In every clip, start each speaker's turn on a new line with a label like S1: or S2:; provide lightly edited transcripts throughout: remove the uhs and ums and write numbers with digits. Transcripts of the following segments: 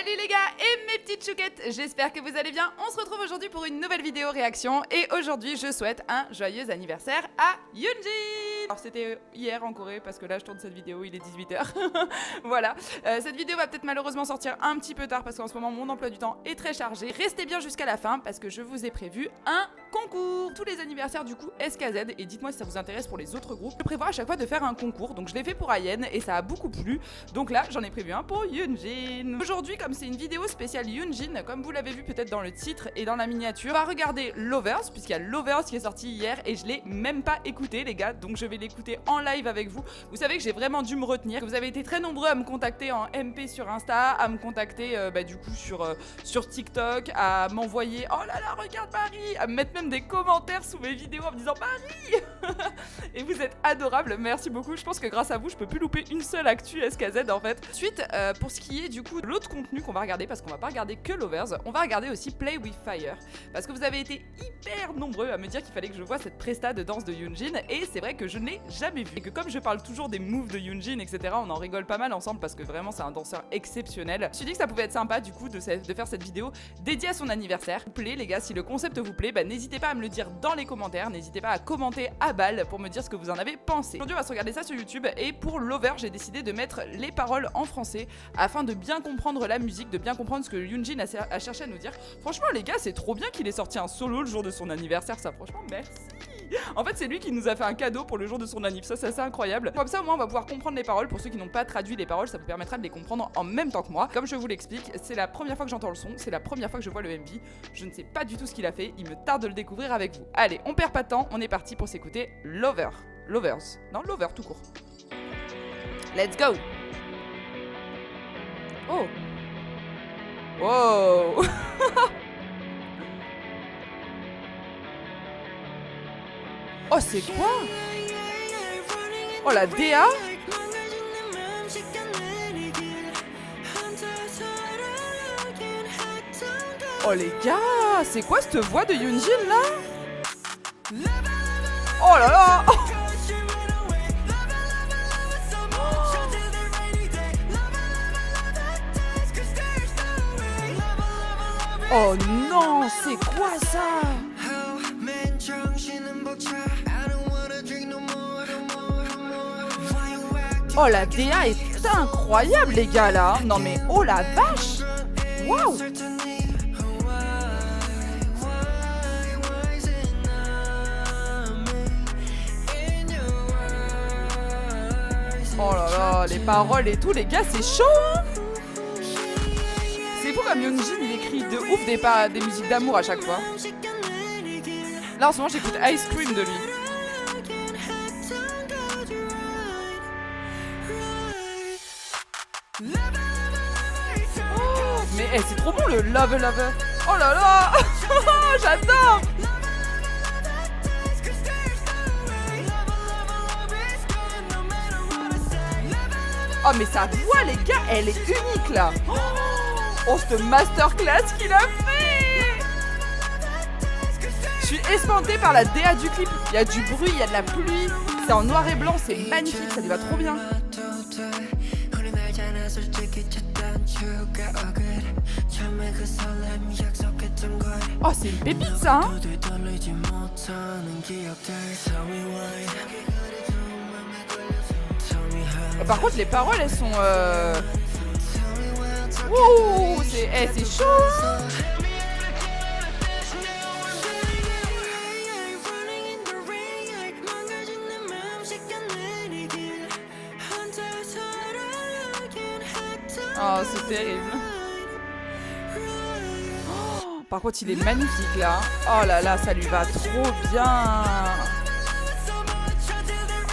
S1: Salut les gars et mes petites chouquettes, j'espère que vous allez bien. On se retrouve aujourd'hui pour une nouvelle vidéo réaction et aujourd'hui je souhaite un joyeux anniversaire à Yoonjin. Alors c'était hier en Corée parce que là je tourne cette vidéo, il est 18h. Voilà, cette vidéo va peut-être malheureusement sortir un petit peu tard parce qu'en ce moment mon emploi du temps est très chargé. Restez bien jusqu'à la fin parce que je vous ai prévu un concours. Tous les anniversaires du coup SKZ, et dites-moi si ça vous intéresse pour les autres groupes. Je prévois à chaque fois de faire un concours, donc je l'ai fait pour Ayen et ça a beaucoup plu. Donc là j'en ai prévu un pour Yoonjin. Aujourd'hui, comme c'est une vidéo spéciale Yoonjin, comme vous l'avez vu peut-être dans le titre et dans la miniature, on va regarder Lovers, puisqu'il y a Lovers qui est sorti hier et je l'ai même pas écouté les gars, donc je vais l'écouter en live avec vous. Vous savez que j'ai vraiment dû me retenir. Vous avez été très nombreux à me contacter en MP sur Insta, à me contacter du coup sur TikTok, à m'envoyer oh là là regarde Marie, à me mettre même des commentaires sous mes vidéos en me disant Marie. Et vous êtes adorables, merci beaucoup. Je pense que grâce à vous je peux plus louper une seule actu SKZ en fait. Ensuite pour ce qui est du coup de l'autre contenu qu'on va regarder, parce qu'on va pas regarder que Lovers, on va regarder aussi Play With Fire, parce que vous avez été hyper nombreux à me dire qu'il fallait que je voie cette presta de danse de Yoonjin, et c'est vrai que je ne l'ai jamais vu, et que comme je parle toujours des moves de Yoonjin etc, on en rigole pas mal ensemble parce que vraiment c'est un danseur exceptionnel. Je me suis dit que ça pouvait être sympa du coup de faire cette vidéo dédiée à son anniversaire. S'il vous plaît les gars, si le concept vous plaît, n'hésitez pas à me le dire dans les commentaires, n'hésitez pas à commenter à balle pour me dire ce que vous en avez pensé. Aujourd'hui on va se regarder ça sur YouTube, et pour Lover j'ai décidé de mettre les paroles en français afin de bien comprendre la musique, de bien comprendre ce que Yoonjin a cherché à nous dire. Franchement les gars, c'est trop bien qu'il ait sorti un solo le jour de son anniversaire, ça franchement merci. En fait c'est lui qui nous a fait un cadeau pour le jour de son anniv, ça c'est assez incroyable. Comme ça au moins on va pouvoir comprendre les paroles. Pour ceux qui n'ont pas traduit les paroles, ça vous permettra de les comprendre en même temps que moi. Comme je vous l'explique, c'est la première fois que j'entends le son, c'est la première fois que je vois le MV. Je ne sais pas du tout ce qu'il a fait, il me tarde de le découvrir avec vous. Allez, on perd pas de temps, on est parti pour s'écouter Lover. Lovers, non Lover tout court. Let's go. Oh. Wow. Oh c'est quoi? Oh la DA. Oh les gars, c'est quoi cette voix de Yoonjin là? Oh là là. Oh non, c'est quoi ça? Oh la DA est incroyable les gars là. Non mais oh la vache. Waouh. Oh là là, les paroles et tout les gars, c'est chaud hein. C'est fou comme Yoonjin il écrit de ouf des musiques d'amour à chaque fois. Là en ce moment j'écoute Ice Cream de lui. Oh, mais c'est trop bon le Love Lover. Oh là là. J'adore. Oh mais sa voix les gars, elle est unique là. Oh cette masterclass qu'il a fait. Je suis espantée par la DA du clip. Il y a du bruit, il y a de la pluie. C'est en noir et blanc, c'est magnifique, ça lui va trop bien. Oh c'est une pépite ça hein. Par contre les paroles elles sont Ouh, c'est chaud hein. Oh c'est terrible. Oh, par contre il est magnifique là. Oh là là, ça lui va trop bien.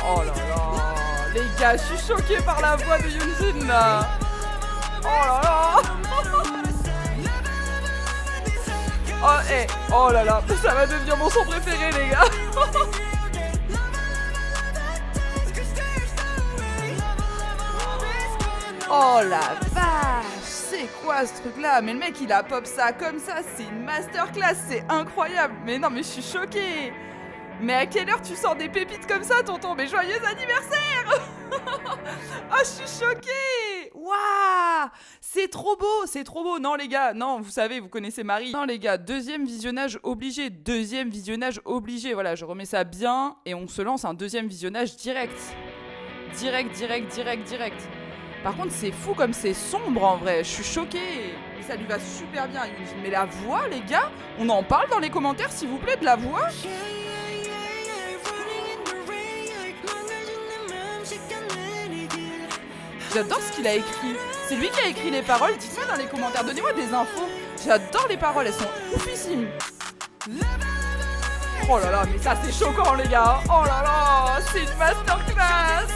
S1: Oh là là. Les gars, je suis choquée par la voix de Yoonjin là. Oh là là. Oh, oh là là, ça va devenir mon son préféré les gars. Oh la vache, c'est quoi ce truc là? Mais le mec il a pop ça comme ça, c'est une masterclass, c'est incroyable. Mais non mais je suis choquée. Mais à quelle heure tu sors des pépites comme ça, tonton? Mais joyeux anniversaire. Oh, je suis choquée. Waouh! C'est trop beau, c'est trop beau. Non les gars, non, vous savez, vous connaissez Marie. Non les gars, deuxième visionnage obligé. Voilà, je remets ça bien et on se lance un deuxième visionnage direct. Direct. Par contre, c'est fou comme c'est sombre en vrai. Je suis choquée. Et ça lui va super bien, Yoonjin. Mais la voix, les gars, on en parle dans les commentaires, s'il vous plaît, de la voix. J'adore ce qu'il a écrit. C'est lui qui a écrit les paroles. Dites-moi dans les commentaires, donnez-moi des infos. J'adore les paroles, elles sont oufissimes. Oh là là, mais ça c'est choquant les gars. Oh là là, c'est une masterclass.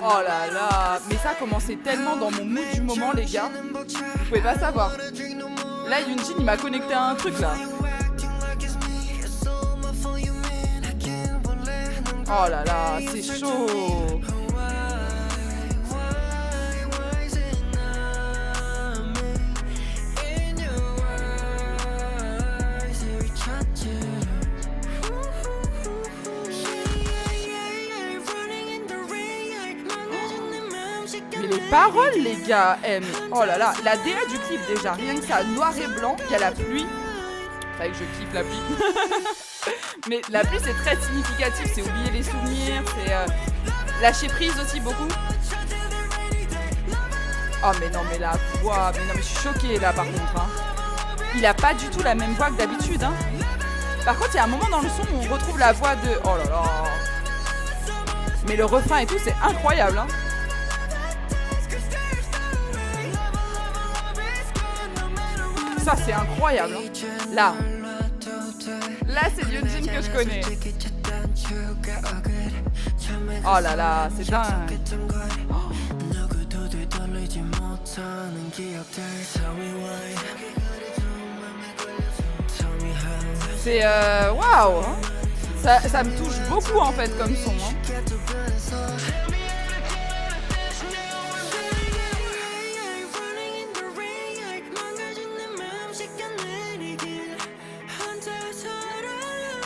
S1: Oh là là, mais ça a commencé tellement dans mon mood du moment les gars. Vous pouvez pas savoir. Là Yoonjin il m'a connecté à un truc là. Oh là là, c'est chaud. Mais les paroles les gars, oh là là, la DA du clip déjà, rien que ça, noir et blanc, il y a la pluie. C'est vrai que je kiffe la pluie. Mais la pluie c'est très significatif, c'est oublier les souvenirs, c'est lâcher prise aussi beaucoup. Oh mais non mais la voix, mais non mais je suis choquée là par contre hein. Il a pas du tout la même voix que d'habitude hein. Par contre il y a un moment dans le son où on retrouve la voix de... Oh là là. Mais le refrain et tout c'est incroyable hein. Ça c'est incroyable hein. Là c'est Yoonjin que je connais. Oh là là, c'est dingue. Oh. C'est waouh hein. Ça me touche beaucoup en fait comme son hein.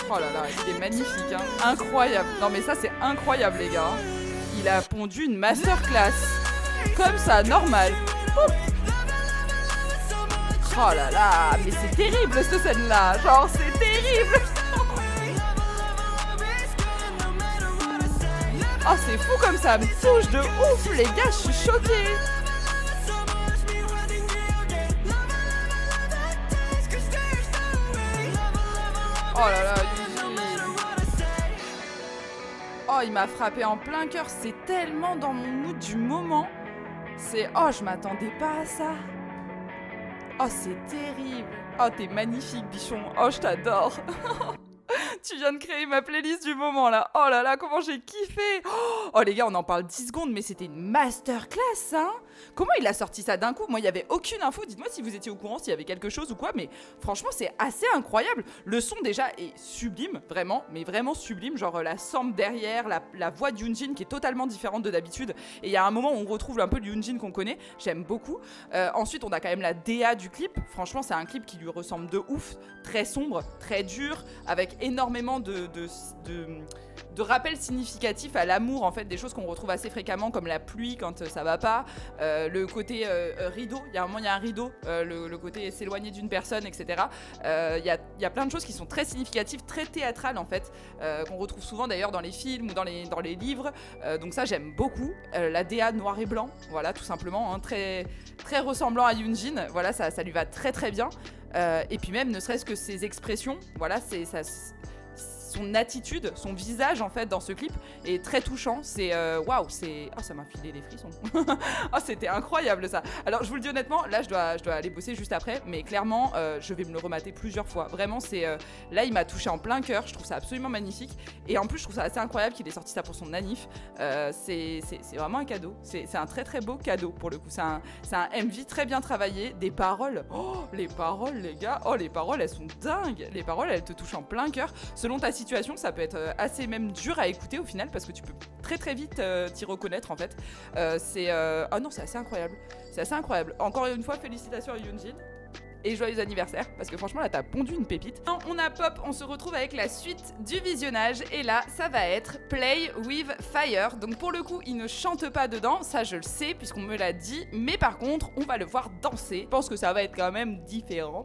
S1: Oh là là, il est magnifique, hein. Incroyable. Non mais ça c'est incroyable les gars. Il a pondu une masterclass. Comme ça, normal. Ouh. Oh là là, mais c'est terrible cette scène-là. Genre c'est terrible. Oh c'est fou comme ça me touche de ouf les gars, je suis choquée. Oh là là, oh, il m'a frappé en plein cœur. C'est tellement dans mon mood du moment. C'est... Oh, je m'attendais pas à ça. Oh, c'est terrible. Oh, t'es magnifique, bichon. Oh, je t'adore. Tu viens de créer ma playlist du moment, là. Oh là là, comment j'ai kiffé. Oh, les gars, on en parle 10 secondes, mais c'était une masterclass, hein. Comment il a sorti ça d'un coup? Moi, il n'y avait aucune info. Dites-moi si vous étiez au courant, s'il y avait quelque chose ou quoi. Mais franchement, c'est assez incroyable. Le son, déjà, est sublime, vraiment. Mais vraiment sublime. Genre, la sample derrière, la voix de Yoonjin qui est totalement différente de d'habitude. Et il y a un moment où on retrouve un peu le Yoonjin qu'on connaît. J'aime beaucoup. Ensuite, on a quand même la DA du clip. Franchement, c'est un clip qui lui ressemble de ouf. Très sombre, très dur, avec énormément de rappels significatifs à l'amour, en fait, des choses qu'on retrouve assez fréquemment, comme la pluie quand ça va pas, le côté rideau, il y a un moment, il y a un rideau, le côté s'éloigner d'une personne, etc. Il y a plein de choses qui sont très significatives, très théâtrales, en fait, qu'on retrouve souvent d'ailleurs dans les films ou dans les livres, donc ça, j'aime beaucoup. La DA noir et blanc, voilà, tout simplement, hein, très, très ressemblant à Yoonjin, voilà, ça lui va très très bien. Et puis même, ne serait-ce que ses expressions, voilà, son attitude, son visage en fait dans ce clip est très touchant. C'est waouh, c'est... Oh, ça m'a filé les frissons. Oh, c'était incroyable ça. Alors je vous le dis honnêtement, là je dois aller bosser juste après, mais clairement je vais me le remater plusieurs fois. Vraiment, c'est là il m'a touché en plein cœur. Je trouve ça absolument magnifique. Et en plus je trouve ça assez incroyable qu'il ait sorti ça pour son manif. C'est vraiment un cadeau. C'est un très très beau cadeau pour le coup. C'est un MV très bien travaillé. Des paroles. Oh, les paroles les gars. Oh, les paroles elles sont dingues. Les paroles elles te touchent en plein cœur. Selon ta situation, ça peut être assez même dur à écouter au final parce que tu peux très très vite t'y reconnaître en fait. Oh non, c'est assez incroyable. C'est assez incroyable. Encore une fois, félicitations à Yoonjin. et joyeux anniversaire, parce que franchement là t'as pondu une pépite. On a Pop, on se retrouve avec la suite du visionnage, et là ça va être Play with Fire. Donc pour le coup il ne chante pas dedans, ça je le sais puisqu'on me l'a dit, mais par contre on va le voir danser. Je pense que ça va être quand même différent.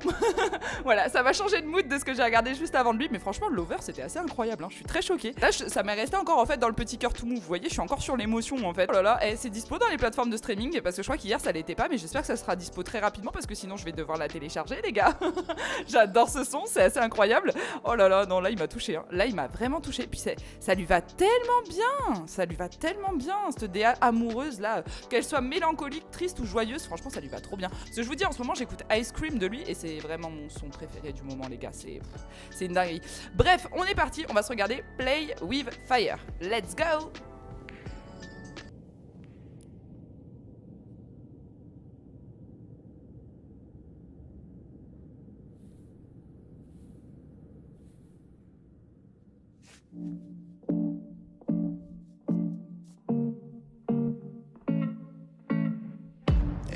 S1: Voilà, ça va changer de mood de ce que j'ai regardé juste avant de lui, mais franchement l'over c'était assez incroyable, hein. Je suis très choquée. Là ça m'est resté encore en fait dans le petit cœur tout mou, vous voyez, je suis encore sur l'émotion en fait. Oh là là, c'est dispo dans les plateformes de streaming, parce que je crois qu'hier ça l'était pas, mais j'espère que ça sera dispo très rapidement parce que sinon je vais devoir la télécharger les gars. J'adore ce son, c'est assez incroyable. Oh là là, non là il m'a touché, hein. Là il m'a vraiment touché, puis ça lui va tellement bien, ça lui va tellement bien cette DA amoureuse là, qu'elle soit mélancolique, triste ou joyeuse, franchement ça lui va trop bien. Parce que je vous dis en ce moment j'écoute Ice Cream de lui et c'est vraiment mon son préféré du moment les gars, c'est une dinguerie. Bref, on est parti, on va se regarder Play with Fire. Let's go.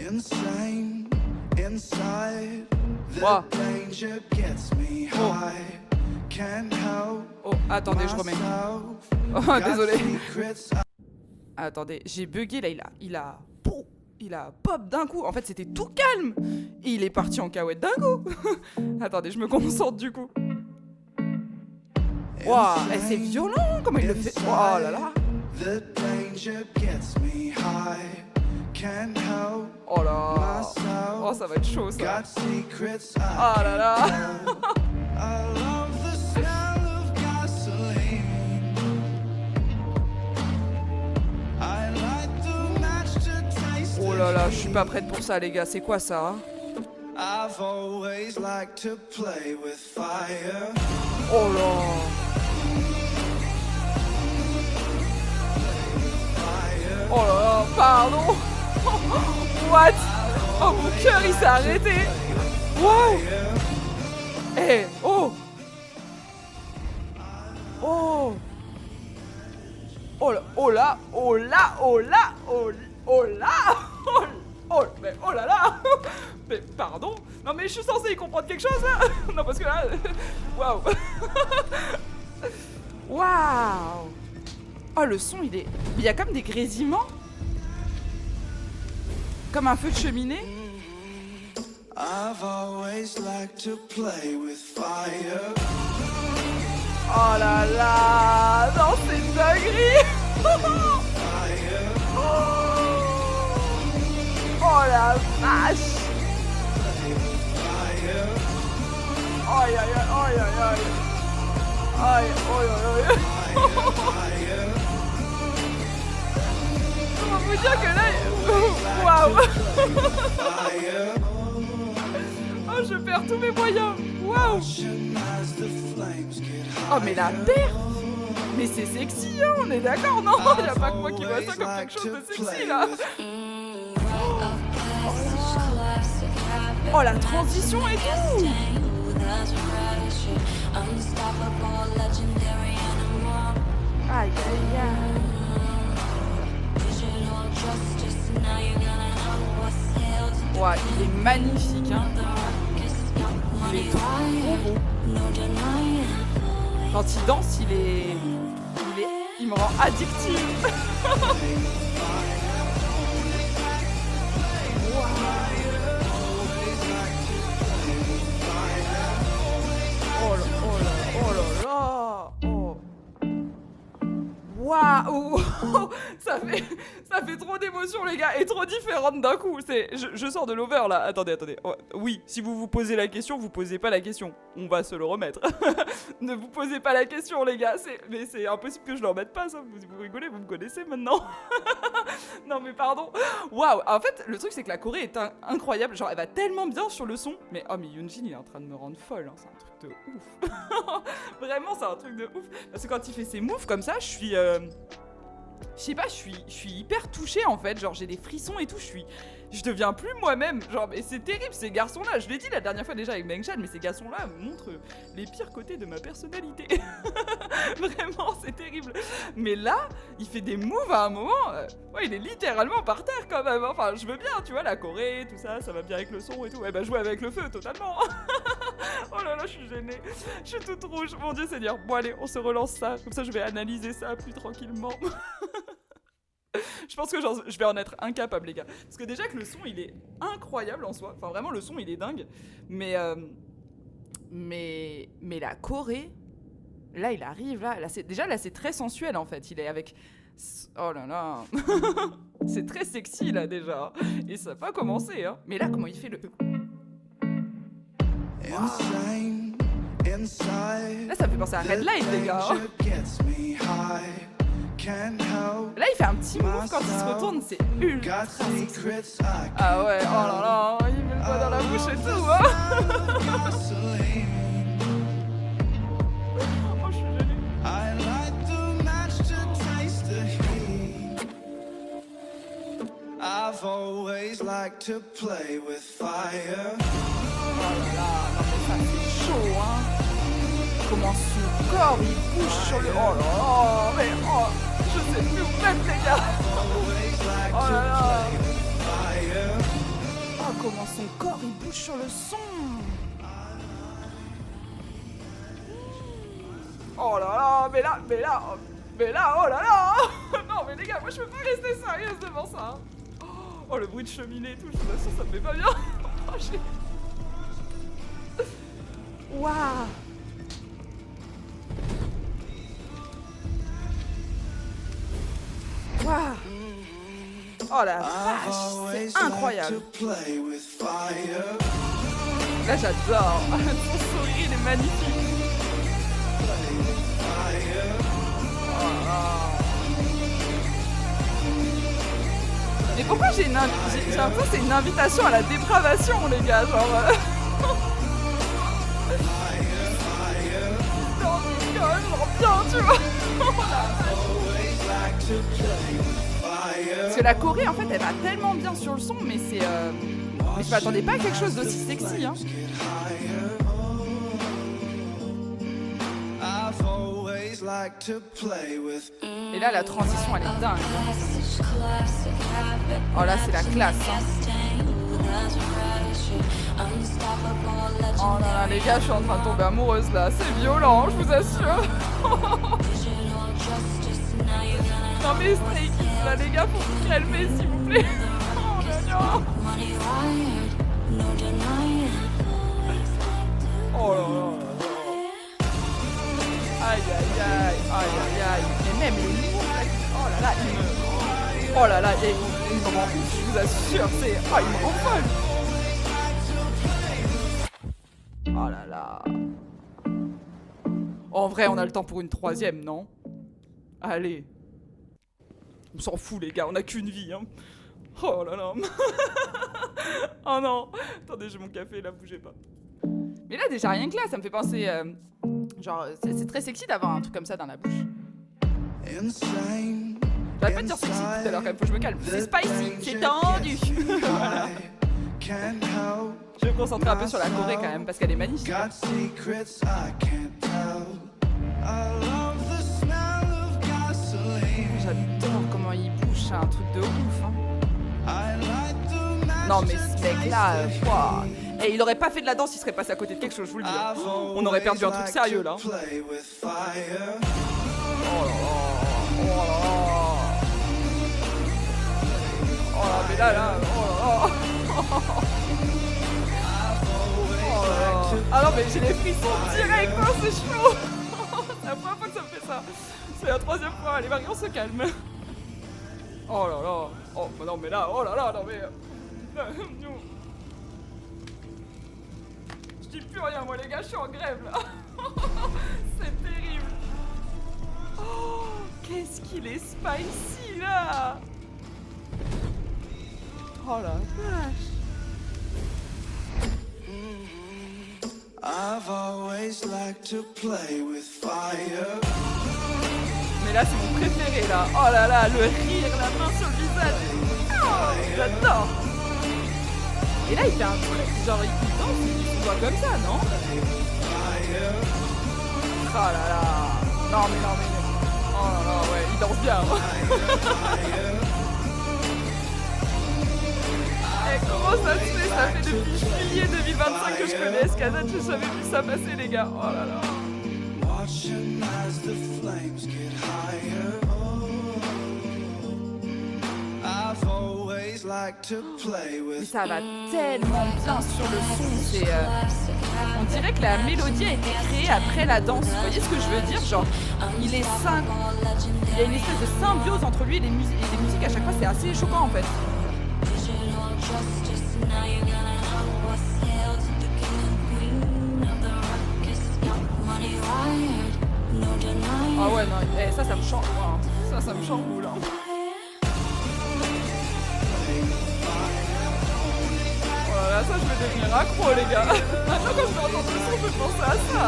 S2: Insane, inside, the
S1: Wow.
S2: danger gets me high. Can't help
S1: Oh, attendez, je remets.
S2: myself.
S1: Oh,
S2: Got
S1: désolé.
S2: secrets
S1: Attendez, j'ai bugué là, il a pop d'un coup. En fait, c'était tout calme. Et il est parti en cahuète d'un coup. Attendez, je me concentre du coup. Waouh, c'est violent comment il le fait. Oh là là.
S2: The danger gets me high. Can't help
S1: Oh là.
S2: myself.
S1: Oh, ça va être chaud ça.
S2: Got secrets
S1: Oh là là.
S2: I love the smell of gasoline. I light the match to taste
S1: Oh là là, je suis pas prête pour ça les gars. C'est quoi ça?
S2: I've always liked to play with fire.
S1: Oh là. Oh là là, pardon. What? Oh mon cœur il s'est arrêté. Wow. Eh, oh. Oh. Oh là, oh là, oh là, oh là, oh, oh là. Oh, mais oh là là. Mais pardon. Non mais je suis censée y comprendre quelque chose là. Non parce que là, waouh. Waouh. Oh le son il y a comme des grésillements. Comme un feu de cheminée.
S2: I've always liked to play with fire.
S1: Oh là là. Non c'est une dinguerie.
S2: Fire.
S1: Oh la vache.
S2: Fire.
S1: Aïe aïe aïe aïe aïe aïe. Aïe aïe aïe aïe.
S2: Fire.
S1: Comment vous dire que là. Waouh.
S2: Fire.
S1: Oh je perds tous mes moyens. Waouh.
S2: As the flames get high.
S1: Oh mais la paire. Mais c'est sexy hein, on est d'accord non? Y'a pas que moi qui vois ça comme quelque chose de sexy là. Oh la transition et tout. Aïe aïe aïe. Ouais, il est magnifique hein. Il est trop beau. Quand il danse, il me rend addictive. Oh là, oh là, oh là là. Oh. Waouh. Ça fait trop d'émotions les gars, et trop différentes d'un coup. Je sors de l'over là. Attendez. Oh, oui, si vous vous posez la question, vous posez pas la question. On va se le remettre. Ne vous posez pas la question les gars. Mais c'est impossible que je le remette pas ça. Vous rigolez, vous me connaissez maintenant. Non mais pardon. Waouh. En fait, le truc c'est que la Corée est incroyable. Genre elle va tellement bien sur le son. Mais oh mais Yoonjin il est en train de me rendre folle. Hein. C'est un truc de ouf. Vraiment c'est un truc de ouf. Parce que quand il fait ses moves comme ça, je suis... Je sais pas, je suis hyper touchée en fait, genre j'ai des frissons et tout, je deviens plus moi-même, genre mais c'est terrible ces garçons-là, je l'ai dit la dernière fois déjà avec Mengchan, mais ces garçons-là me montrent les pires côtés de ma personnalité. Vraiment, c'est terrible. Mais là, il fait des moves à un moment, ouais, il est littéralement par terre quand même, enfin je veux bien, tu vois, la Corée, tout ça, ça va bien avec le son et tout, ouais bah jouer avec le feu totalement. Oh là là, je suis gênée, je suis toute rouge, mon Dieu Seigneur. Bon allez, on se relance ça, comme ça je vais analyser ça plus tranquillement. Je pense que je vais en être incapable les gars. Parce que déjà que le son il est incroyable en soi, enfin vraiment le son il est dingue. Mais la Corée, là il arrive là c'est très sensuel en fait. Il est avec... Oh là là. C'est très sexy là déjà. Et ça n'a pas commencé hein. Mais là comment il fait le...
S2: Insane, inside.
S1: Là ça me fait penser à Red Light les gars. Là il fait un petit move quand il se retourne, c'est ultra sexy. Ah ouais, oh là là, il met le doigt dans la bouche et tout hein. Oh je suis gênée.
S2: I've always liked to play with fire.
S1: Oh là là, non mais ça c'est chaud hein. Comment son corps il bouge sur le... Oh là là, mais oh, je sais plus où mettre les gars. Oh là là. Oh comment son corps il bouge sur le son. Oh là là, mais là, oh là là. Non mais les gars, moi je peux pas rester sérieuse devant ça. Oh le bruit de cheminée et tout, je vous assure ça me met pas bien. Oh, waouh. Waouh. Oh la vache, c'est incroyable. Là j'adore. Son sourire il est magnifique. Mais pourquoi j'ai l'impression que c'est une invitation à la dépravation les gars, genre... Genre bien, tu vois. Parce que la Corée en fait elle va tellement bien sur le son mais c'est... Mais je m'attendais pas à quelque chose d'aussi sexy hein. Et là la transition elle est dingue. Oh là c'est la classe hein. Oh là là les gars je suis en train de tomber amoureuse là. C'est violent je vous assure. Non mais Stray Kids là les gars faut vous calmer s'il vous plaît. Oh là là. Oh là là. Aïe aïe aïe, aïe aïe aïe. Mais même les mots là, oh là là, il me... Oh là là, il me rend ouf, je vous assure, c'est... Oh, il me rend folle. Oh là là. En vrai, on a le temps pour une troisième, non? Allez. On s'en fout les gars, on a qu'une vie, hein. Oh là là. Oh non. Attendez, j'ai mon café là, bougez pas. Mais là déjà rien que là, ça me fait penser... genre, c'est très sexy d'avoir un truc comme ça dans la bouche. J'arrête pas de dire sexy tout à l'heure quand même, faut que je me calme. C'est spicy, c'est tendu. Voilà. Je vais me concentrer un peu sur la Corée quand même, parce qu'elle est magnifique. J'adore comment il bouge, c'est un truc de ouf. Hein. Non mais ce mec là, wow. Et il aurait pas fait de la danse, il serait passé à côté de quelque chose, je vous le dis. On aurait perdu un truc sérieux là. Oh là là, oh là là. Oh là, mais là, oh là là. Oh là là. Ah non mais j'ai les frissons direct, hein, c'est chaud. C'est la première fois que ça me fait ça. C'est la troisième fois, allez Marie, on se calme. Oh là là. Oh bah non mais là, oh là là, non mais... Je dis plus rien moi les gars, je suis en grève là. C'est terrible. Oh, qu'est-ce qu'il est spicy là. Oh la vache.
S2: I've always liked to play with fire.
S1: Mais là, c'est mon préféré, là. Oh là là, le rire, la main sur le visage. Oh, j'adore. Et là, il fait un truc, genre, il danse, il se voit comme ça, non? Oh là là. Non, mais. Oh là là, ouais, il danse bien. Et comment ça se fait? Ça fait depuis juillet 2025 que je connais Escazette, j'ai jamais vu ça passer, les gars. Oh là là.
S2: Watching as the flames get higher. I've always liked to play
S1: Mais
S2: with.
S1: ça va tellement bien sur le son, c'est... on dirait que la mélodie a été créée après la danse. Vous voyez ce que je veux dire? Genre, il y a une espèce de symbiose entre lui et les musiques à chaque fois, c'est assez choquant en fait. Ah ouais, non, ça me chamboule. Hein. Ça me chamboule. Hein. Voilà, ça je vais devenir accro, les gars. Maintenant, quand je vais entendre le son, je vais penser à ça.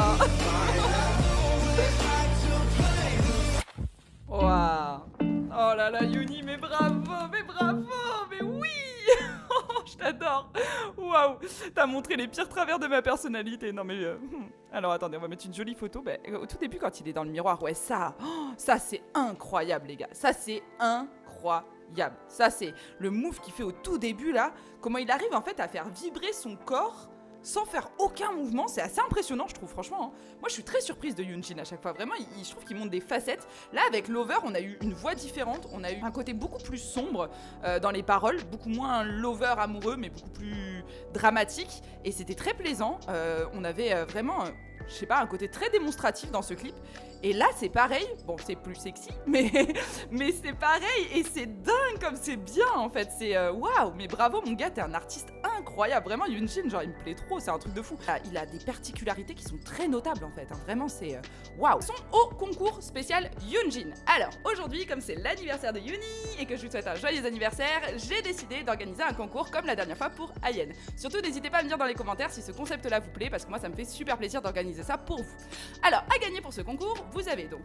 S1: Waouh. Oh là là, Yuni, mais bravo, mais oui. Je t'adore. Waouh. T'as montré les pires travers de ma personnalité. Non mais... Alors attendez, on va mettre une jolie photo. Au tout début, quand il est dans le miroir, ouais, ça c'est incroyable, les gars. Ça c'est incroyable. Ça c'est le move qu'il fait au tout début là. Comment il arrive en fait à faire vibrer son corps sans faire aucun mouvement, c'est assez impressionnant, je trouve, franchement. Hein. Moi, je suis très surprise de Yoonjin à chaque fois. Vraiment, je trouve qu'il montre des facettes. Là, avec Lover, on a eu une voix différente. On a eu un côté beaucoup plus sombre dans les paroles, beaucoup moins Lover amoureux, mais beaucoup plus dramatique. Et c'était très plaisant. On avait vraiment, je sais pas, un côté très démonstratif dans ce clip. Et là, c'est pareil. Bon, c'est plus sexy, mais c'est pareil. Et c'est dingue comme c'est bien, en fait. C'est waouh. Mais bravo, mon gars, t'es un artiste incroyable. Vraiment, Yoonjin, genre, il me plaît trop. C'est un truc de fou. Il a des particularités qui sont très notables, en fait. Hein. Vraiment, c'est waouh. Ils sont au concours spécial Yoonjin. Alors, aujourd'hui, comme c'est l'anniversaire de Yuni et que je lui souhaite un joyeux anniversaire, j'ai décidé d'organiser un concours comme la dernière fois pour Ayen. Surtout, n'hésitez pas à me dire dans les commentaires si ce concept-là vous plaît, parce que moi, ça me fait super plaisir d'organiser ça pour vous. Alors, à gagner pour ce concours, vous avez donc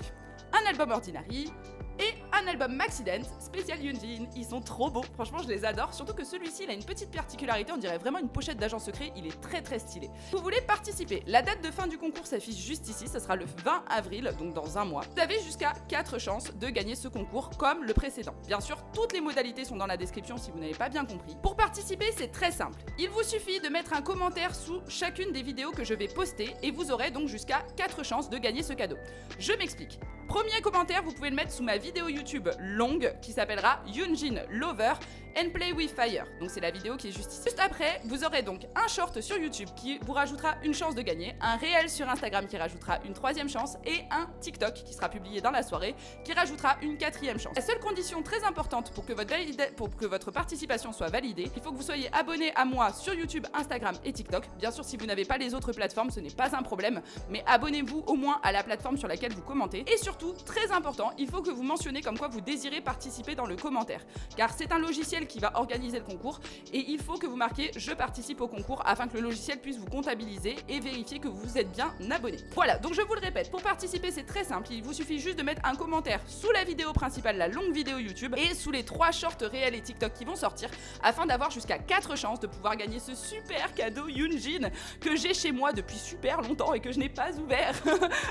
S1: un album Ordinary et un album Maxident spécial Yoonjin. Ils sont trop beaux, franchement je les adore. Surtout que celui-ci il a une petite particularité, on dirait vraiment une pochette d'agent secret. Il est très très stylé. Vous voulez participer? La date de fin du concours s'affiche juste ici, ça sera le 20 avril, donc dans un mois. Vous avez jusqu'à 4 chances de gagner ce concours comme le précédent. Bien sûr, toutes les modalités sont dans la description si vous n'avez pas bien compris. Pour participer, c'est très simple. Il vous suffit de mettre un commentaire sous chacune des vidéos que je vais poster et vous aurez donc jusqu'à 4 chances de gagner ce cadeau. Je m'explique. Premier commentaire, vous pouvez le mettre sous ma vidéo YouTube longue qui s'appellera Yoonjin Lover and Play with Fire. Donc c'est la vidéo qui est juste ici. Juste après, vous aurez donc un short sur YouTube qui vous rajoutera une chance de gagner, un réel sur Instagram qui rajoutera une 3e chance et un TikTok qui sera publié dans la soirée qui rajoutera une 4e chance. La seule condition très importante pour que votre participation soit validée, il faut que vous soyez abonné à moi sur YouTube, Instagram et TikTok. Bien sûr, si vous n'avez pas les autres plateformes, ce n'est pas un problème, mais abonnez-vous au moins à la plateforme sur laquelle vous commentez. Et surtout, très important, il faut que vous mentionnez comme quoi vous désirez participer dans le commentaire, car c'est un logiciel qui va organiser le concours et il faut que vous marquiez « Je participe au concours » afin que le logiciel puisse vous comptabiliser et vérifier que vous êtes bien abonné. Voilà, donc je vous le répète, pour participer c'est très simple, il vous suffit juste de mettre un commentaire sous la vidéo principale, la longue vidéo YouTube, et sous les 3 shorts réels et TikTok qui vont sortir afin d'avoir jusqu'à 4 chances de pouvoir gagner ce super cadeau Yoonjin que j'ai chez moi depuis super longtemps et que je n'ai pas ouvert.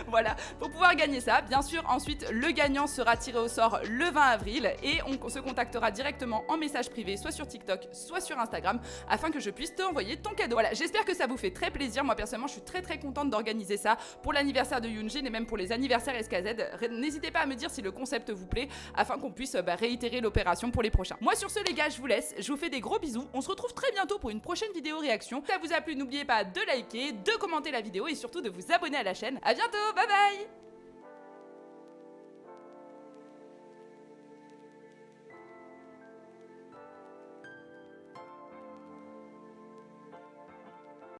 S1: Voilà, pour pouvoir gagner ça, bien sûr, ensuite le gagnant sera tiré au sort le 20 avril et on se contactera directement en message privé, soit sur TikTok, soit sur Instagram, afin que je puisse te envoyer ton cadeau. Voilà, j'espère que ça vous fait très plaisir. Moi personnellement, je suis très très contente d'organiser ça pour l'anniversaire de Yoonjin et même pour les anniversaires SKZ. N'hésitez pas à me dire si le concept vous plaît, afin qu'on puisse réitérer l'opération pour les prochains. Moi sur ce les gars, je vous laisse, je vous fais des gros bisous. On se retrouve très bientôt pour une prochaine vidéo réaction. Si ça vous a plu, n'oubliez pas de liker, de commenter la vidéo et surtout de vous abonner à la chaîne. À bientôt, bye bye.